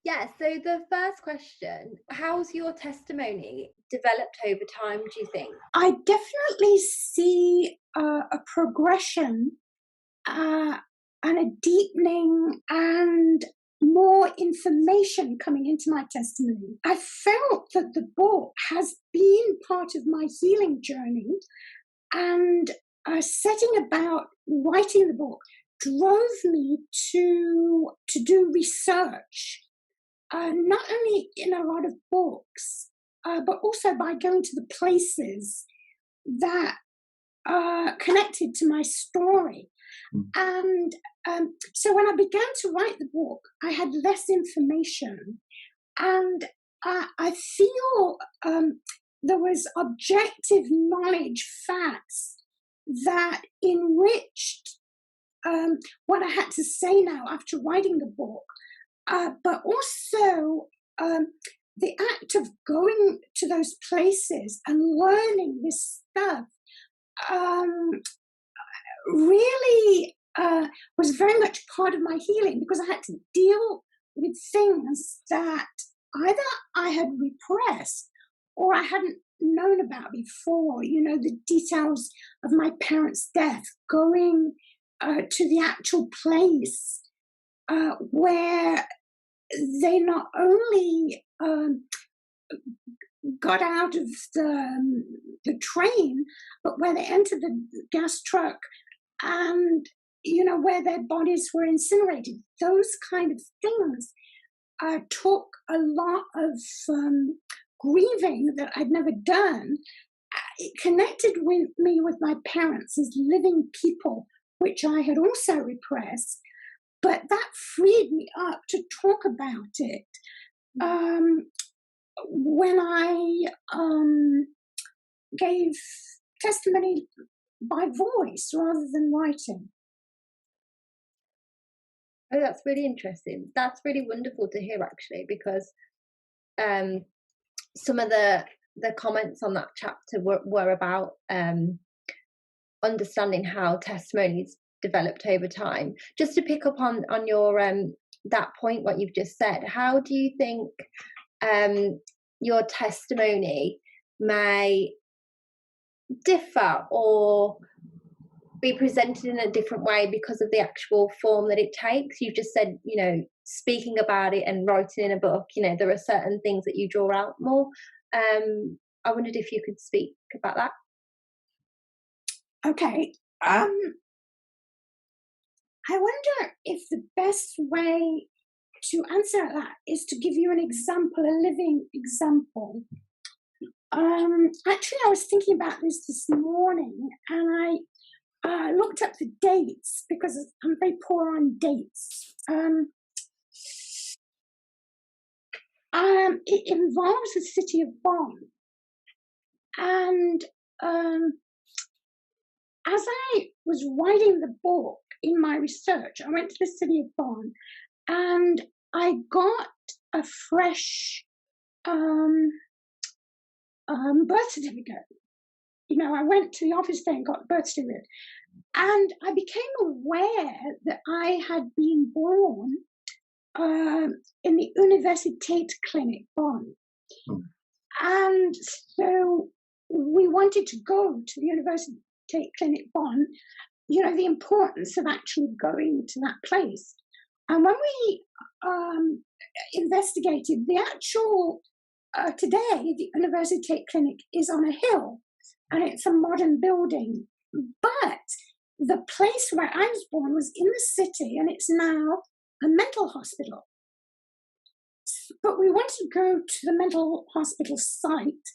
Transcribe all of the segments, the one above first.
Yeah, so the first question, how's your testimony developed over time, do you think? I definitely see a progression uh, and a deepening and more information coming into my testimony. I felt that the book has been part of my healing journey, and setting about writing the book drove me to do research, not only in a lot of books, but also by going to the places that connected to my story. And so when I began to write the book, I had less information, and I feel there was objective knowledge, facts that enriched what I had to say now after writing the book, but also the act of going to those places and learning this stuff really was very much part of my healing, because I had to deal with things that either I had repressed or I hadn't known about before. You know, the details of my parents' death, going to the actual place where they not only got out of the train, but where they entered the gas truck, and you know, where their bodies were incinerated. Those kind of things took a lot of grieving that I'd never done. It connected with me with my parents as living people, which I had also repressed, but that freed me up to talk about it. When I gave testimony by voice rather than writing. Oh, that's really interesting. That's really wonderful to hear, actually, because some of the comments on that chapter were about understanding how testimonies developed over time. Just to pick up on your that point, what you've just said, how do you think your testimony may differ or be presented in a different way because of the actual form that it takes? You've just said, you know, speaking about it and writing in a book, you know, there are certain things that you draw out more. I wondered if you could speak about that. Okay. I wonder if the best way to answer that is to give you an example, a living example. Actually, I was thinking about this morning, and I looked up the dates because I'm very poor on dates. It involves the city of Bonn, and as I was writing the book in my research, I went to the city of Bonn, and I got a fresh birth certificate. You know, I went to the office there and got a birth certificate, and I became aware that I had been born in the Universität Clinic Bonn. And so we wanted to go to the Universität Clinic Bonn, you know, the importance of actually going to that place. And when we investigated, the actual, today, the Universität Clinic is on a hill, and it's a modern building. But the place where I was born was in the city, and it's now a mental hospital. But we wanted to go to the mental hospital site,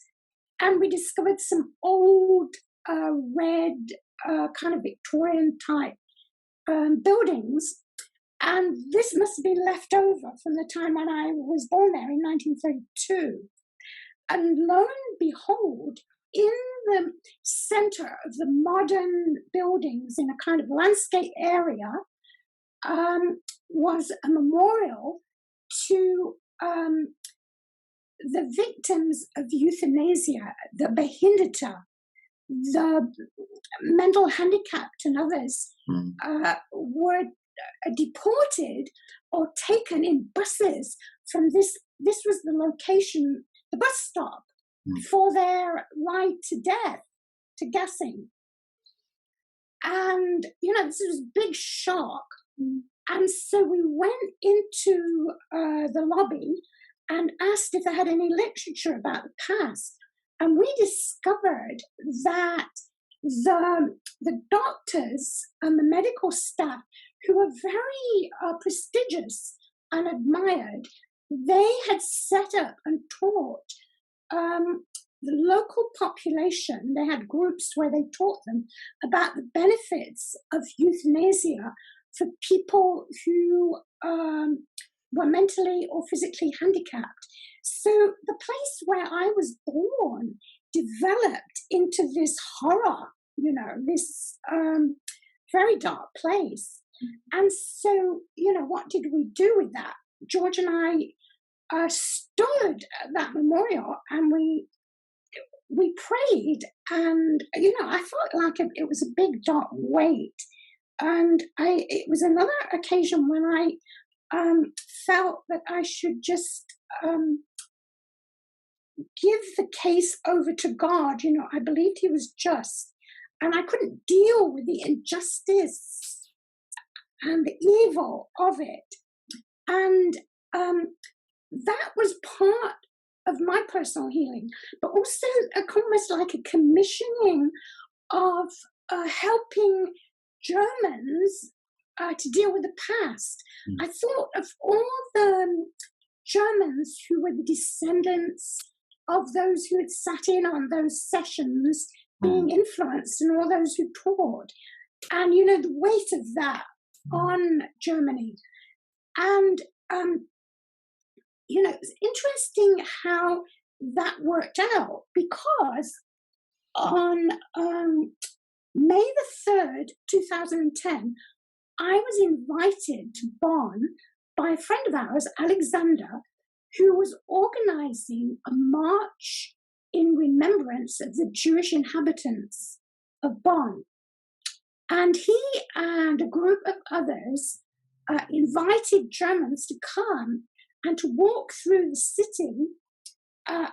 and we discovered some old red kind of Victorian type buildings, and this must have been left over from the time when I was born there in 1932. And lo and behold, in the center of the modern buildings, in a kind of landscape area, was a memorial to the victims of euthanasia, the Behinderte, the mental handicapped, and others were deported or taken in buses from this was the location, the bus stop for their ride to death, to guessing. And, this was a big shock. And so we went into the lobby and asked if they had any literature about the past. And we discovered that the doctors and the medical staff, who were very prestigious and admired, they had set up and taught the local population. They had groups where they taught them about the benefits of euthanasia for people who were mentally or physically handicapped. So the place where I was born developed into this horror, this very dark place. And so, what did we do with that? George and I stood at that memorial and we prayed, and I felt like it was a big dark weight. And it was another occasion when I felt that I should just give the case over to God. I believed He was just, and I couldn't deal with the injustice and the evil of it. And that was part of my personal healing, but also almost like a commissioning of helping Germans to deal with the past. I thought of all the Germans who were the descendants of those who had sat in on those sessions, being influenced, and all those who taught, and the weight of that on Germany. And it's interesting how that worked out, because on May the 3rd, 2010, I was invited to Bonn by a friend of ours, Alexander, who was organizing a march in remembrance of the Jewish inhabitants of Bonn. And he and a group of others invited Germans to come and to walk through the city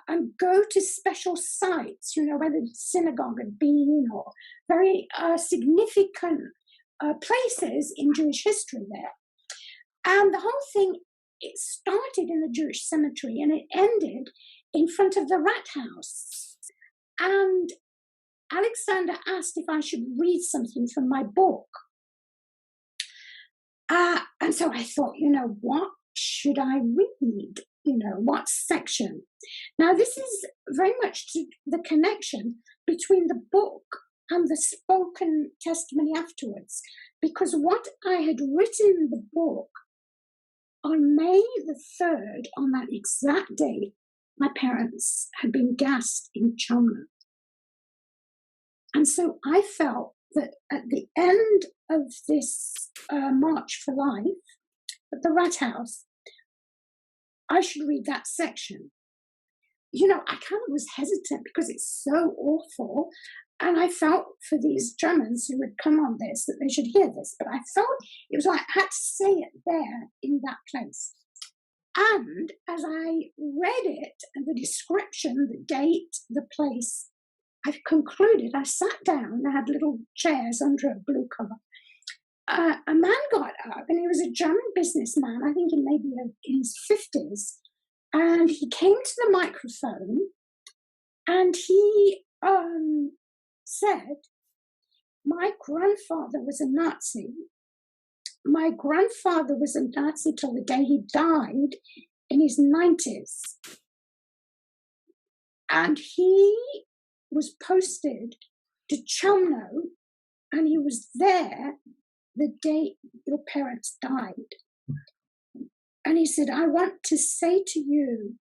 and go to special sites, whether the synagogue had been, or very significant places in Jewish history there. And the whole thing, it started in the Jewish cemetery and it ended in front of the Rathaus. And Alexander asked if I should read something from my book. And so I thought, what should I read? What section? Now, this is very much the connection between the book and the spoken testimony afterwards, because what I had written in the book, on May the 3rd, on that exact day, my parents had been gassed in Chelmsford. And so I felt that at the end of this March for Life at the Rathaus, I should read that section. I kind of was hesitant because it's so awful. And I felt for these Germans who had come on this, that they should hear this. But I felt it was like I had to say it there in that place. And as I read it, and the description, the date, the place, I concluded, I sat down, I had little chairs under a blue cover. A man got up, and he was a German businessman, I think he may be in his 50s, and he came to the microphone, and he said, my grandfather was a Nazi. My grandfather was a Nazi till the day he died in his 90s. And he was posted to Chelmsford, and he was there the day your parents died. And he said, I want to say to you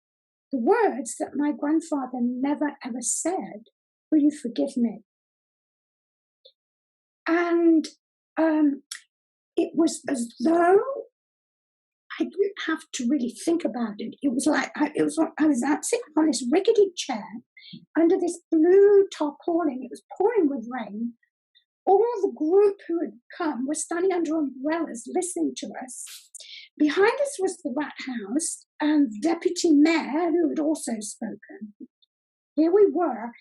the words that my grandfather never ever said. Will you forgive me? And it was as though I didn't have to really think about it. It was like I was sitting on this rickety chair under this blue tarpaulin. It was pouring with rain. All the group who had come were standing under umbrellas listening to us. Behind us was the rat house and the deputy mayor, who had also spoken. Here we were,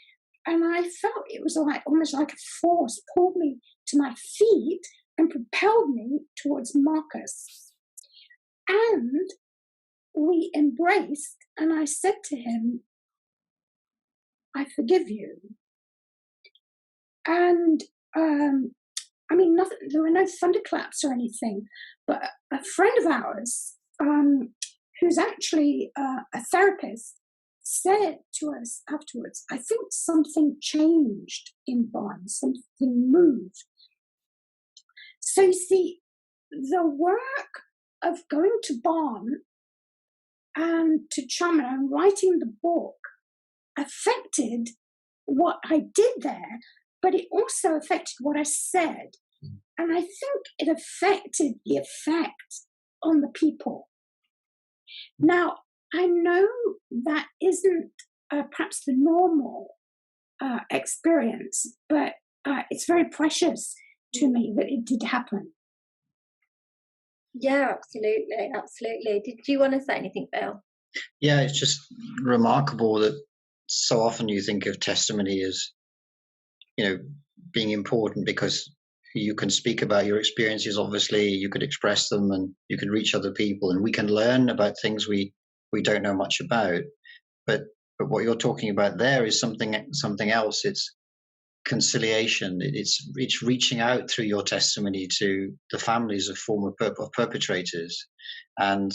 and I felt it was like almost like a force pulled me to my feet and propelled me towards Marcus. And we embraced, and I said to him, I forgive you. And I mean, nothing, there were no thunderclaps or anything, but a friend of ours, who's actually a therapist, said to us afterwards, I think something changed in Barn, something moved. So you see, the work of going to Barn and to Chama and writing the book affected what I did there, but it also affected what I said. And I think it affected the effect on the people. Now, I know that isn't perhaps the normal experience, but it's very precious to me that it did happen. Yeah, absolutely, absolutely. Did you want to say anything, Bill? Yeah, it's just remarkable that so often you think of testimony as, being important because you can speak about your experiences. Obviously, you could express them and you can reach other people, and we can learn about things we don't know much about. But what you're talking about there is something else. It's conciliation. It's reaching out through your testimony to the families of former perpetrators, and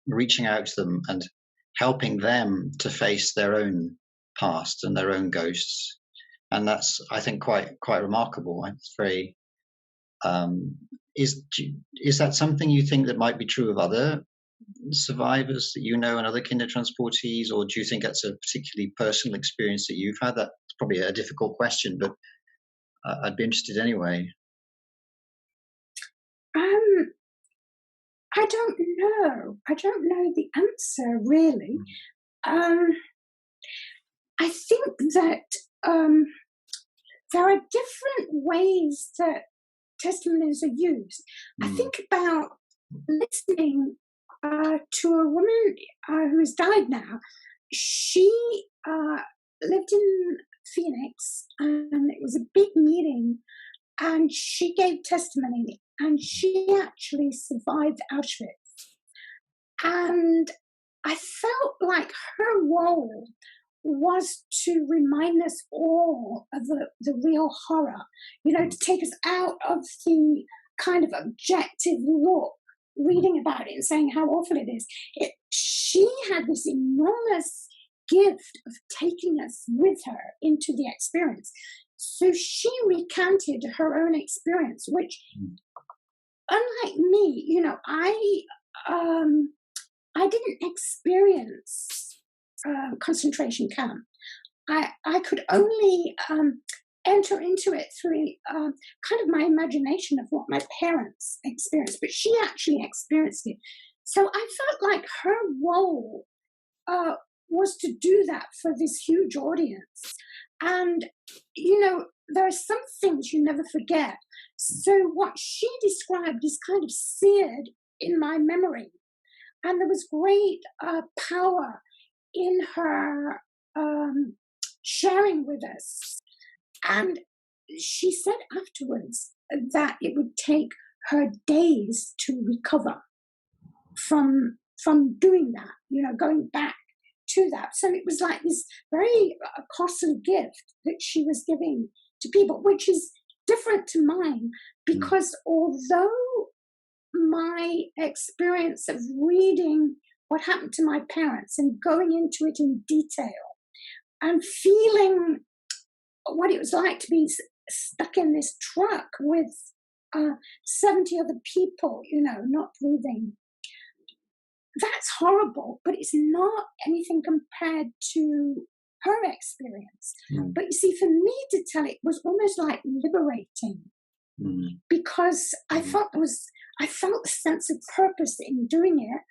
reaching out to them and helping them to face their own past and their own ghosts. And that's, I think, quite remarkable. It's very. Is that something you think that might be true of other survivors that you know and other kindertransportees, or do you think that's a particularly personal experience that you've had? That's probably a difficult question, but I'd be interested anyway. I don't know. I don't know the answer, really. I think that there are different ways that testimonies are used. I think about listening to a woman who has died now. She lived in Phoenix, and it was a big meeting, and she gave testimony, and she actually survived Auschwitz. And I felt like her role was to remind us all of the real horror, to take us out of the kind of objective look, reading about it and saying how awful it is. She had this enormous gift of taking us with her into the experience. So she recounted her own experience, which, unlike me, I didn't experience concentration camp. I could only enter into it through kind of my imagination of what my parents experienced, but she actually experienced it. So I felt like her role was to do that for this huge audience. And, there are some things you never forget. So what she described is kind of seared in my memory. And there was great power in her sharing with us. And she said afterwards that it would take her days to recover from doing that, going back to that. So it was like this very costly gift that she was giving to people, which is different to mine, because although my experience of reading what happened to my parents and going into it in detail and feeling what it was like to be stuck in this truck with 70 other people, not breathing. That's horrible, but it's not anything compared to her experience. But you see, for me to tell it was almost like liberating, because I felt a sense of purpose in doing it.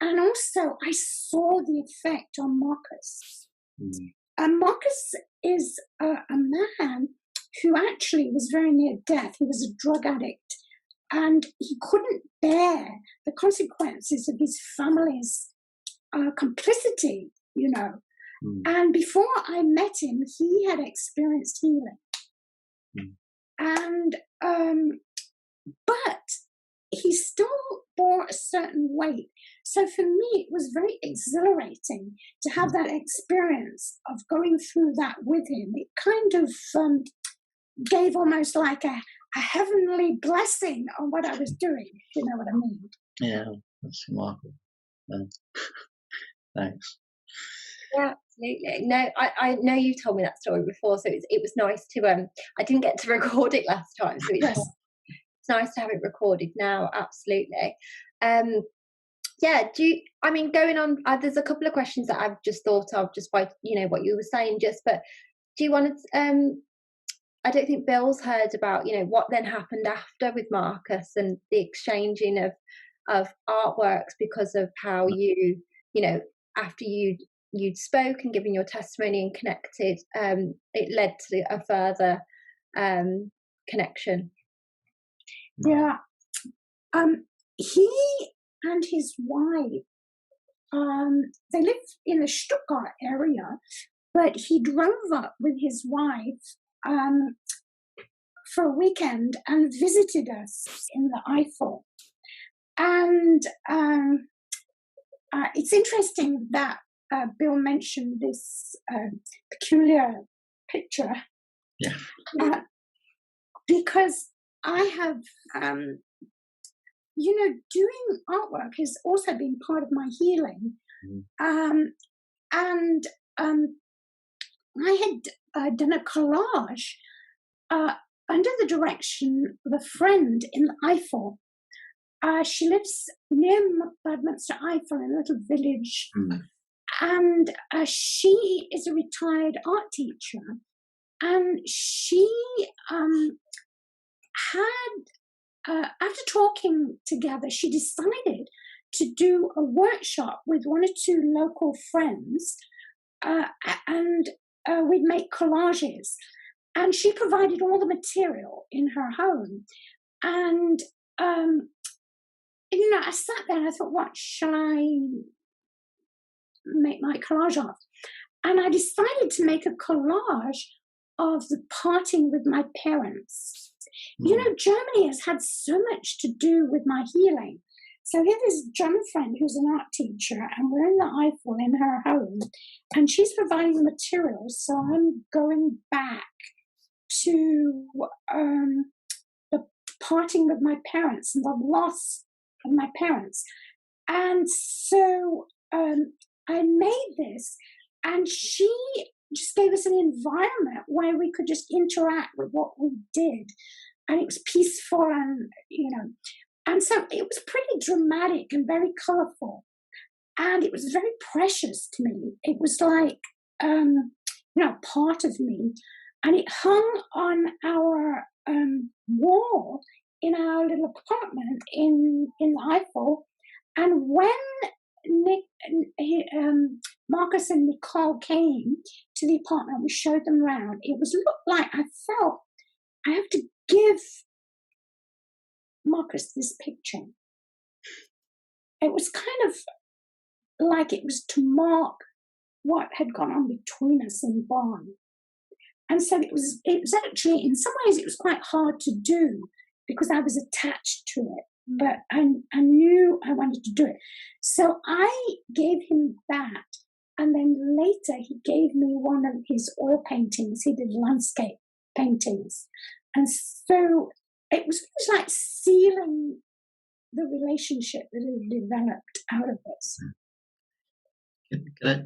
And also I saw the effect on Marcus. And Marcus is a man who actually was very near death. He was a drug addict and he couldn't bear the consequences of his family's complicity, you know. Mm. And before I met him, he had experienced healing. Mm. And, but he still bore a certain weight. So for me, it was very exhilarating to have that experience of going through that with him. It kind of gave almost like a heavenly blessing on what I was doing, if you know what I mean. Yeah, that's remarkable. Thanks. Yeah, absolutely. No, I know you've told me that story before, so it was nice to I didn't get to record it last time, so it's nice to have it recorded now. Absolutely. Yeah, going on, there's a couple of questions that I've just thought of just by what you were saying, but do you want to I don't think Bill's heard about what then happened after with Marcus and the exchanging of artworks, because of how you after you'd spoke and given your testimony and connected, it led to a further connection. Yeah. He and his wife, they live in the Stuttgart area, but he drove up with his wife for a weekend and visited us in the Eifel. And it's interesting that Bill mentioned this peculiar picture. Yeah. Because I have, doing artwork has also been part of my healing. And I had done a collage under the direction of a friend in the Eifel. She lives near Bad Münstereifel, in a little village. And she is a retired art teacher. And she after talking together, she decided to do a workshop with one or two local friends, and we'd make collages. And she provided all the material in her home. And, I sat there and I thought, what shall I make my collage of? And I decided to make a collage of the parting with my parents. Germany has had so much to do with my healing. So here's this German friend who's an art teacher, and we're in the Eifel in her home, and she's providing the materials. So I'm going back to the parting with my parents and the loss of my parents. And so I made this, and she just gave us an environment where we could just interact with what we did. And it was peaceful, and so it was pretty dramatic and very colorful. And it was very precious to me. It was like, part of me. And it hung on our wall in our little apartment in the Eifel. And when Marcus and Nicole came to the apartment, we showed them around. It looked like I felt I have to give Marcus this picture. It was kind of like it was to mark what had gone on between us in Bonn. And so it was actually, in some ways, it was quite hard to do because I was attached to it. But I knew I wanted to do it. So I gave him that. And then later he gave me one of his oil paintings. He did landscape paintings. And so it was like sealing the relationship that had developed out of this.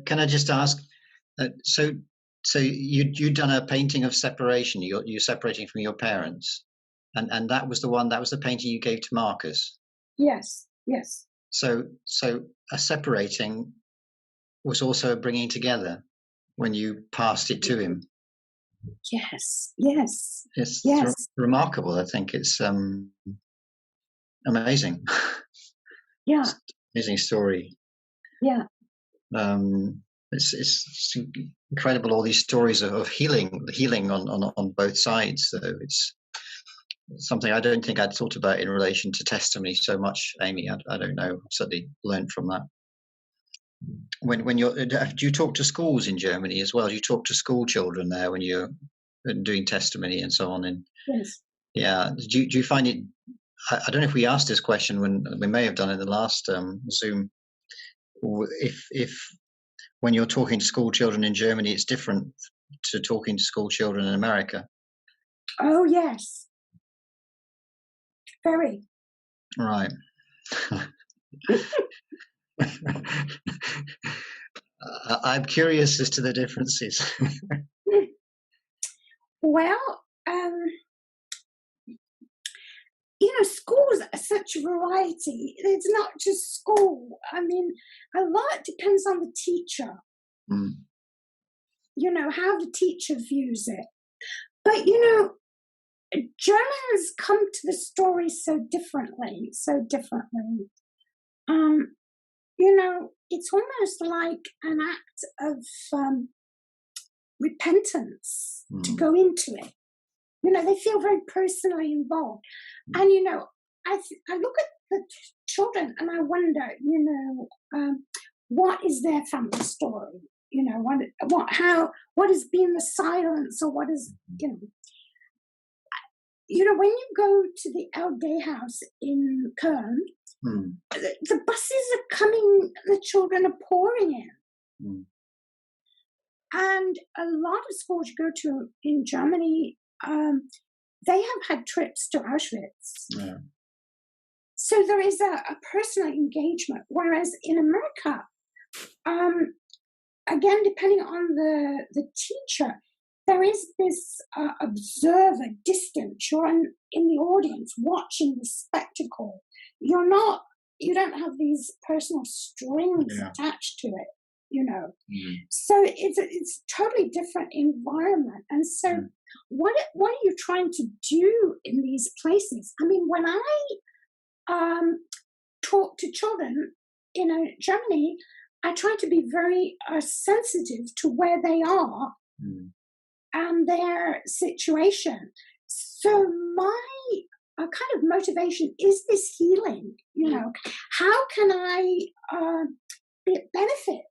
Can I just ask, so you'd done a painting of separation, you're separating from your parents, and that was the painting you gave to Marcus? Yes. So a separating was also a bringing together when you passed it to him? Yes. It's remarkable. I think it's amazing. Yeah. It's an amazing story. Yeah. It's incredible, all these stories of healing on both sides. So something I don't think I'd thought about in relation to testimony so much, Amy. I don't know. I've certainly learned from that. When you're, do you talk to schools in Germany as well? Do you talk to school children there when you're doing testimony and so on? And Yes. yeah, do you find it? I don't know if we asked this question when we may have done it in the last Zoom. If when you're talking to school children in Germany, it's different to talking to school children in America. Oh yes, very. Right. I'm curious as to the differences. Well, schools are such a variety. It's not just school. I mean, a lot depends on the teacher. Mm. How the teacher views it. But, Germans come to the story so differently. It's almost like an act of repentance to go into it. They feel very personally involved. And, I look at the children and I wonder, what is their family story? What has been the silence, or what is, when you go to the LD house in Köln, the buses are coming, the children are pouring in. And a lot of schools you go to in Germany, they have had trips to Auschwitz. Yeah. So there is a personal engagement, whereas in America, again, depending on the teacher, there is this observer distance. You're in the audience watching the spectacle. You don't have these personal strings attached to it, So it's a totally different environment. And so what are you trying to do in these places? I mean, when I talk to children in Germany, I try to be very sensitive to where they are and their situation. So my kind of motivation is this healing. How can I benefit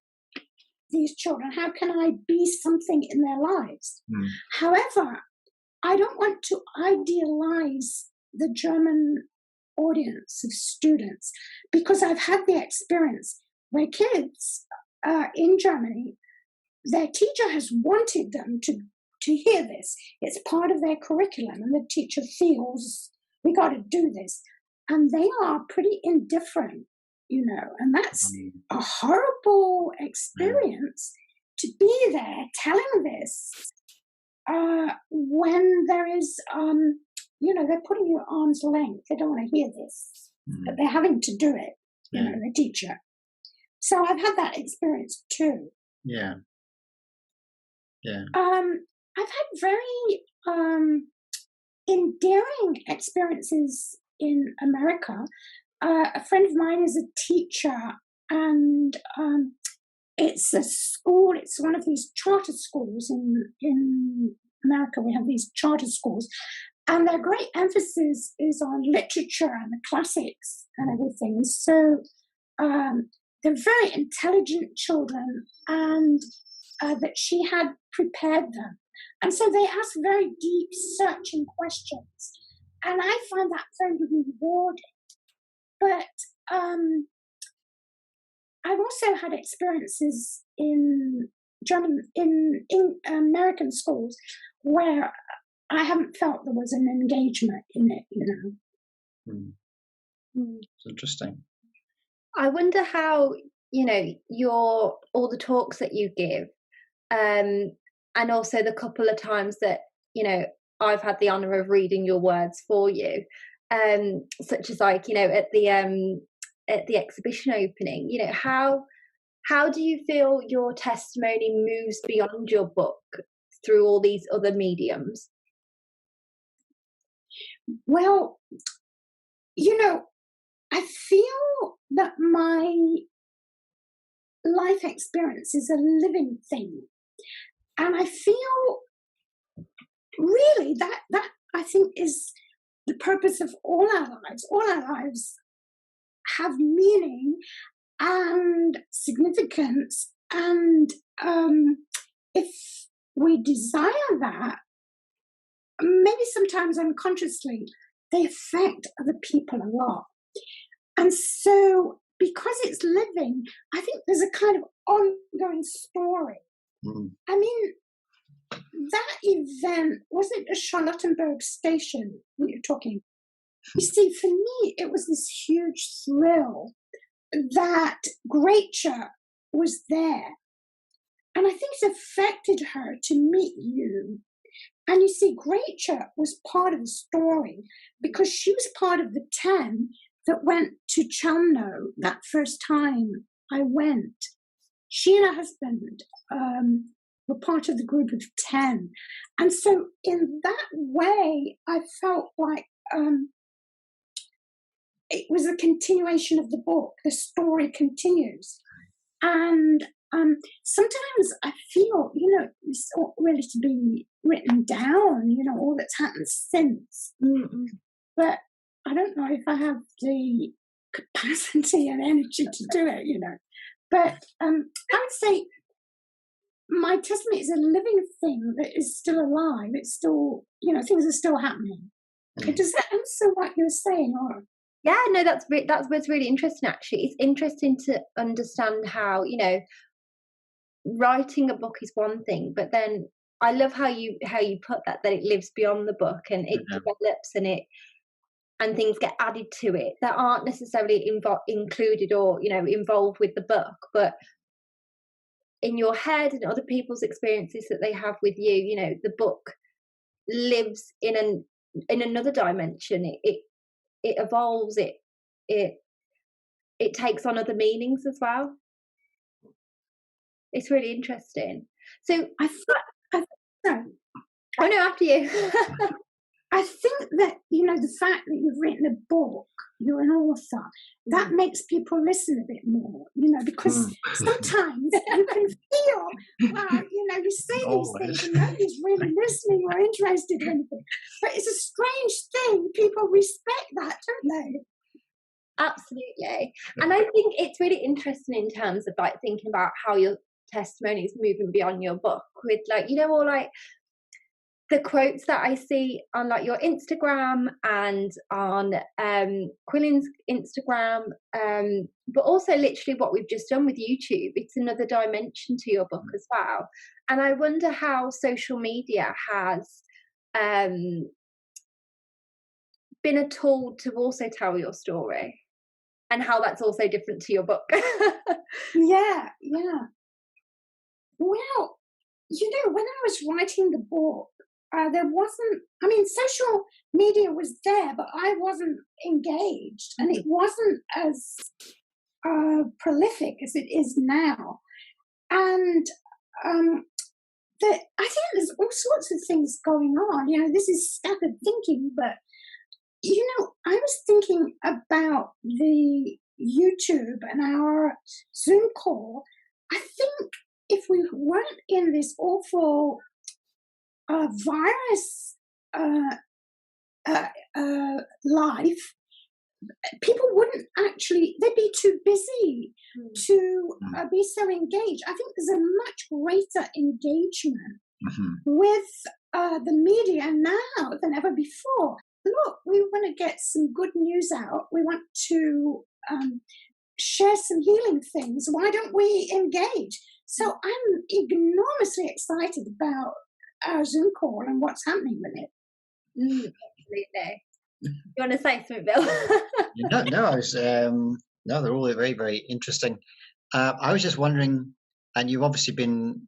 these children? How can I be something in their lives? However, I don't want to idealize the German audience of students, because I've had the experience where kids in Germany, their teacher has wanted them to hear this. It's part of their curriculum, and the teacher feels we got to do this, and they are pretty indifferent, and that's a horrible experience to be there telling this when there is they're putting you at arm's length. They don't want to hear this, but they're having to do it, the teacher. So I've had that experience too. Yeah. I've had very endearing experiences in America. A friend of mine is a teacher, and it's a school. It's one of these charter schools in America. We have these charter schools, and their great emphasis is on literature and the classics and everything. So they're very intelligent children, and that she had prepared them. And so they ask very deep, searching questions. And I find that very rewarding. But I've also had experiences in American schools where I haven't felt there was an engagement in it, It's interesting. I wonder how, all the talks that you give, and also the couple of times that, I've had the honour of reading your words for you, such as at the exhibition opening, how do you feel your testimony moves beyond your book through all these other mediums? Well, I feel that my life experience is a living thing. And I feel really that I think is the purpose of all our lives. All our lives have meaning and significance, and if we desire that, maybe sometimes unconsciously, they affect other people a lot. And so, because it's living, I think there's a kind of ongoing story. I mean, that event, was it a Charlottenburg station we were talking? You see, for me, it was this huge thrill that Gracia was there. And I think it affected her to meet you. And you see, Gracia was part of the story because she was part of the 10 that went to Chelmno that first time I went. She and her husband were part of the group of 10. And so in that way, I felt like it was a continuation of the book. The story continues. And sometimes I feel, it's not really to be written down, all that's happened since. Mm-mm. But I don't know if I have the capacity and energy to do it, But I would say my testimony is a living thing that is still alive. It's still, things are still happening. Does that answer what you're saying? Or? Yeah, no, that's what's really interesting, actually. It's interesting to understand how, writing a book is one thing, but then I love how you put that it lives beyond the book and it develops and things get added to it that aren't necessarily included or involved with the book, but in your head and other people's experiences that they have with you, the book lives in another dimension. It evolves. It takes on other meanings as well. It's really interesting. So I thought, oh no, after you. I think that, the fact that you've written a book, you're an author, that makes people listen a bit more, because sometimes you can feel, you say these things and nobody's really listening or interested in anything. But it's a strange thing. People respect that, don't they? Absolutely. And I think it's really interesting in terms of thinking about how your testimony is moving beyond your book with all the quotes that I see on your Instagram and on Quillen's Instagram, but also literally what we've just done with YouTube. It's another dimension to your book as well. And I wonder how social media has been a tool to also tell your story and how that's also different to your book. Yeah. Well, when I was writing the book, there wasn't, social media was there, but I wasn't engaged and it wasn't as prolific as it is now. And I think there's all sorts of things going on. This is scattered thinking, but, I was thinking about the YouTube and our Zoom call. I think if we weren't in this awful virus life, people wouldn't actually, they'd be too busy to be so engaged. I think there's a much greater engagement with the media now than ever before. Look, we want to get some good news out. We want to share some healing things. Why don't we engage? So I'm enormously excited about our Zoom call and what's happening with it. Absolutely. You want to say something, Bill? No, I was no, they're all very, very interesting. I was just wondering, and you've obviously been,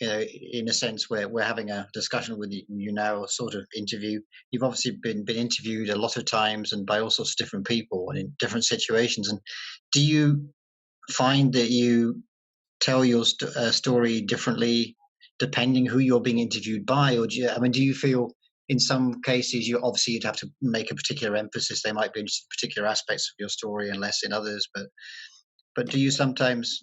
in a sense where we're having a discussion with you now, a sort of interview. You've obviously been interviewed a lot of times and by all sorts of different people and in different situations. And do you find that you tell your story differently depending who you're being interviewed by, or do you feel in some cases you'd have to make a particular emphasis? They might be interested in particular aspects of your story and less in others, but do you sometimes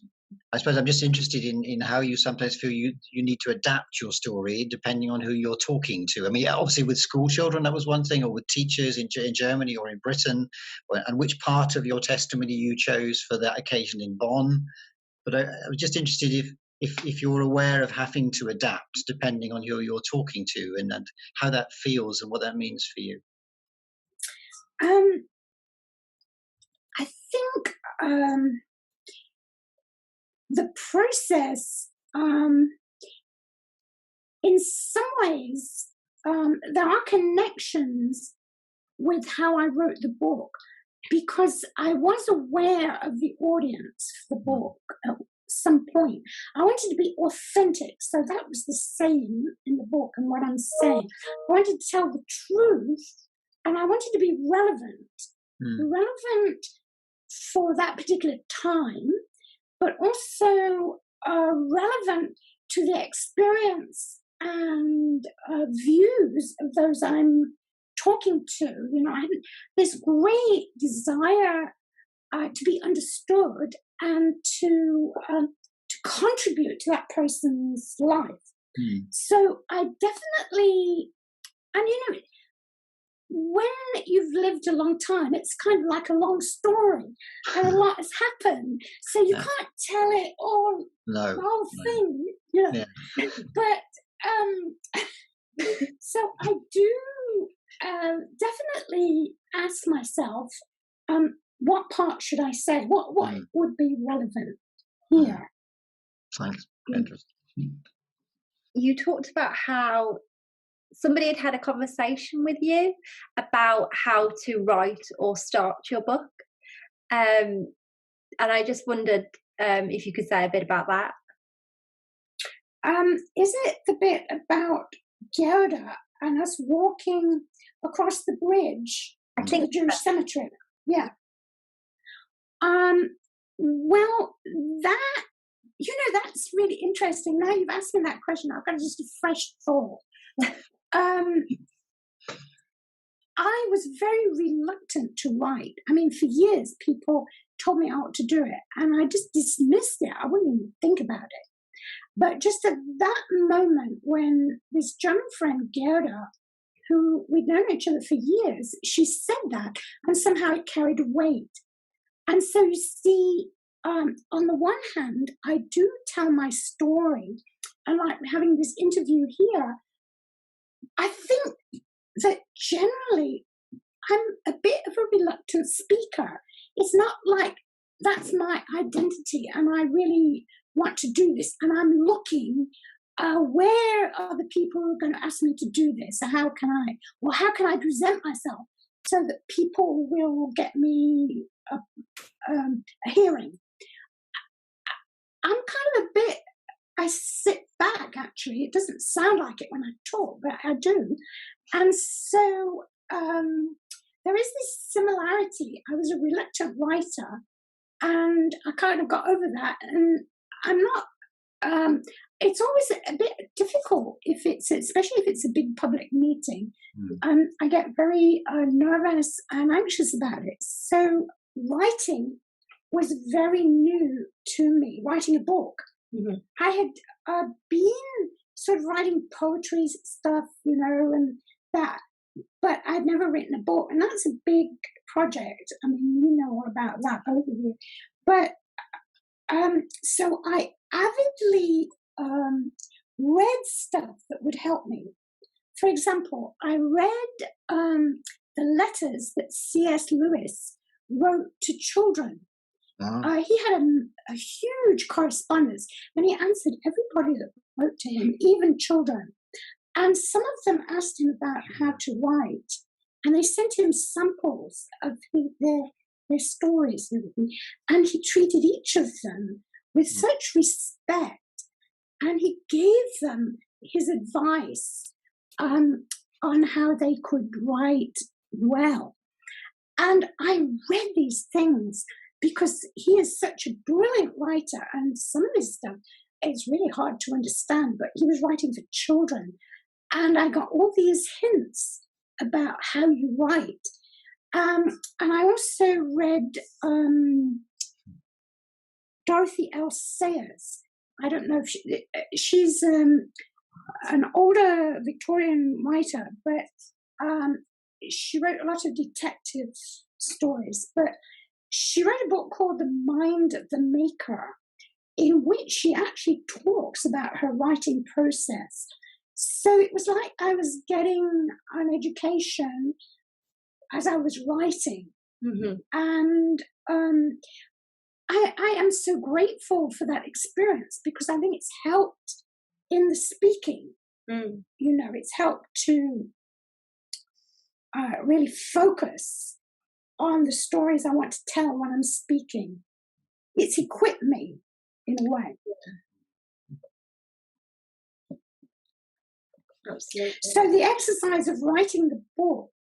I suppose I'm just interested in how you sometimes feel you need to adapt your story depending on who you're talking to. I mean, obviously with school children that was one thing, or with teachers in Germany or in Britain, and which part of your testimony you chose for that occasion in Bonn. But I was just interested if you're aware of having to adapt depending on who you're talking to, and how that feels and what that means for you. Um, I think the process, in some ways, there are connections with how I wrote the book, because I was aware of the audience for the book at some point. I wanted to be authentic, so that was the same in the book and what I'm saying. I wanted to tell the truth, and I wanted to be relevant for that particular time, but also relevant to the experience and views of those I'm talking to. You know, I had this great desire to be understood and to contribute to that person's life. So I definitely, and you know, when you've lived a long time, it's kind of like a long story, and a lot has happened. So you can't tell it all, the whole thing, you know. Yeah. But so I do definitely ask myself, what part should I say? What would be relevant here? Thanks. Interesting. You talked about how somebody had a conversation with you about how to write or start your book, and I just wondered if you could say a bit about that. Is it the bit about Gerda and us walking across the bridge to the Jewish cemetery? Yeah. Well, that, you know, that's really interesting. Now you've asked me that question, I've got just a fresh thought. I was very reluctant to write. I mean, for years, people told me I ought to do it, and I just dismissed it. I wouldn't even think about it. But just at that moment when this German friend, Gerda, who we'd known each other for years, she said that, and somehow it carried weight. And so you see, on the one hand, I do tell my story, and like having this interview here, I think that generally I'm a bit of a reluctant speaker. It's not like that's my identity and I really want to do this, and I'm looking where are the people who are going to ask me to do this, or how can I present myself so that people will get me a hearing. I'm kind of a bit, I sit back actually. It doesn't sound like it when I talk, but I do. And so there is this similarity. I was a reluctant writer, and I kind of got over that. And I'm not, it's always a bit difficult especially if it's a big public meeting. I get very nervous and anxious about it. So writing was very new to me, writing a book. I had been sort of writing poetry stuff, you know, and that, but I'd never written a book, and that's a big project. I mean, you know all about that, both of you. But so I avidly read stuff that would help me. For example, I read the letters that C.S. Lewis wrote to children. He had a huge correspondence, and he answered everybody that wrote to him, even children. And some of them asked him about how to write, and they sent him samples of their stories, and he treated each of them with such respect, and he gave them his advice on how they could write well. And I read these things because he is such a brilliant writer, and some of his stuff is really hard to understand, but he was writing for children. And I got all these hints about how you write. And I also read Dorothy L. Sayers. I don't know if she's an older Victorian writer, but she wrote a lot of detective stories. But she wrote a book called The Mind of the Maker, in which she actually talks about her writing process. So it was like I was getting an education as I was writing. Mm-hmm. And I am so grateful for that experience, because I think it's helped in the speaking. Mm. You know, it's helped to really focus on the stories I want to tell when I'm speaking. It's equipped me in a way. Absolutely. So the exercise of writing the book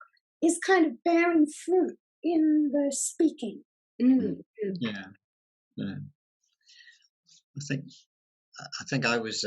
is kind of bearing fruit in the speaking. Mm. Yeah. I think I was